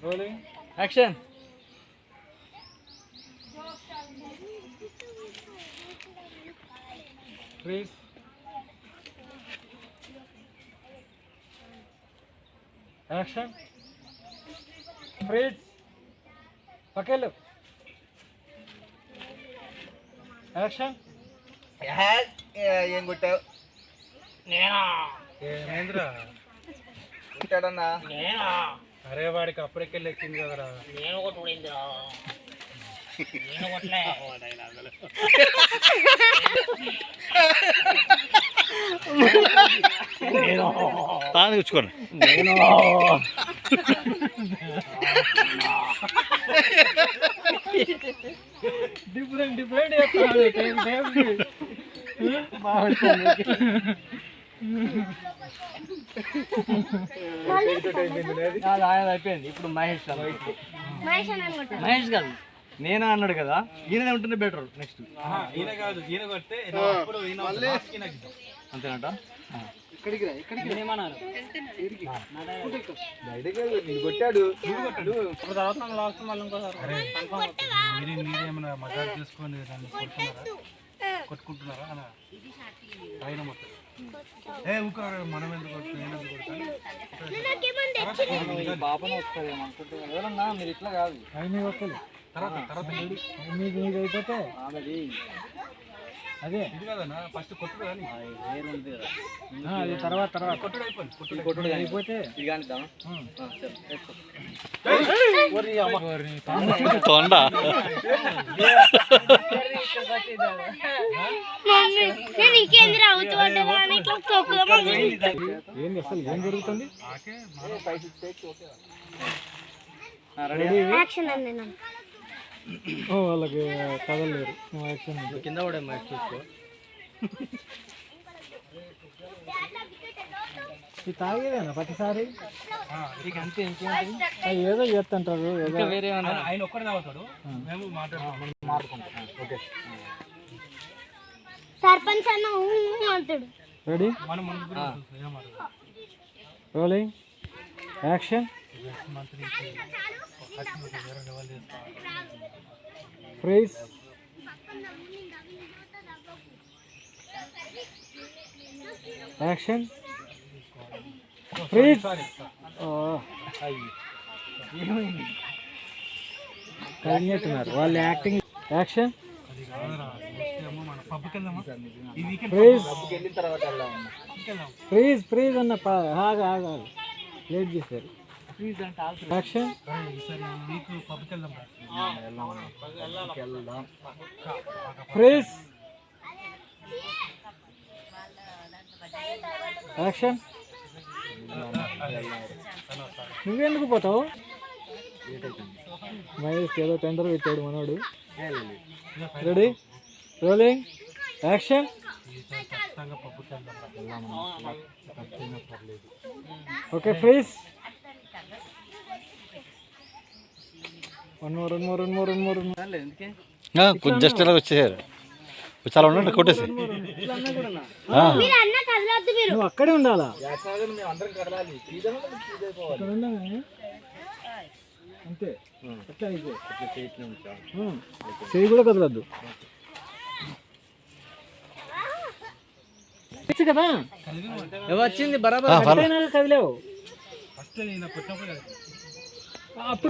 Rolling action. Freeze. Action. Freeze. పక్కెళ్ళు. Action. ఏం కొట్టావు? నేనా ఏమేంద్రా కొట్టాడన్నా? నేనా అరే వాడికి అప్పటికెళ్ళి ఎక్కింది కదరా. నేను ఒకటి ఊడిందిరా. నేను కొట్టలే. తాను తెచ్చుకోండి. నేను డిఫరెంట్ డిఫరెంట్ చెప్తాను. అయిపోయింది. ఇప్పుడు మహేష్ మహేష్ కాదు, నేను అన్నాడు కదా, ఈయన ఉంటేనే బెటర్. నెక్స్ట్ ఈయన కాదు, ఈయన కొడితే అంతేనట. కొట్టాడు తర్వాత లాస్ట్ మళ్ళీ ఇంకోసారి మీరేమైనా మజాక్ చేసుకొని దాన్ని కొట్టుకుంటున్నారా అలా పైన మొత్తం. ఊరుకోరు, మనం ఎందుకు పాపన వస్తుంది ఏమనుకుంటున్నా. మీరు ఇట్లా కాదు, తర్వాత మీకు అయిపోతే ఆమెది అదే ఇది కదన్నా. ఫస్ట్ కొట్టుడు కానీ ఉంది కదా, అది తర్వాత కొట్టుడు అయిపోయింది. కొట్టుడు అయిపోతే ఇది కానిద్దాం. తొండ ఏంది అసలు ఏం జరుగుతుంది? వాళ్ళకి కదలలేరు. యాక్షన్ కింద కూడా మ్యాచ్ చూసుకో. ఇది తాగేదేనా ప్రతిసారి? అంతే, ఇంకేంటి ఏదో చేస్తుంటారు. ఇంకా వేరే ఆయన ఒక్కడే తాగుతాడు, మేము మాట్లాడుకుంటాం. ఓకే సర్పంచ్ అన్న అంటాడు. Ready. Rolling action. Freeze. Action. Freeze. కలిగినట్టున్నారు వాళ్ళు acting. Action. Freeze. Freeze freeze అన్న ఆగా లేట్ చేశారు. యాక్షన్. ఫ్రీజ్. యాక్షన్. నువ్వెందుకు పోతావు? మహేష్ ఏదో టెండర్ పెట్టాడు మనోడు. Ready. Rolling action. Okay freeze. Just ఇలా వచ్చేసారు. చాలా ఉండండి, కొట్టేసి నువ్వు అక్కడే ఉండాలా? అంతే. చేయి కూడా కదలద్దు కదా. వచ్చింది బరాబర్ కదిలేవు. అప్పుడు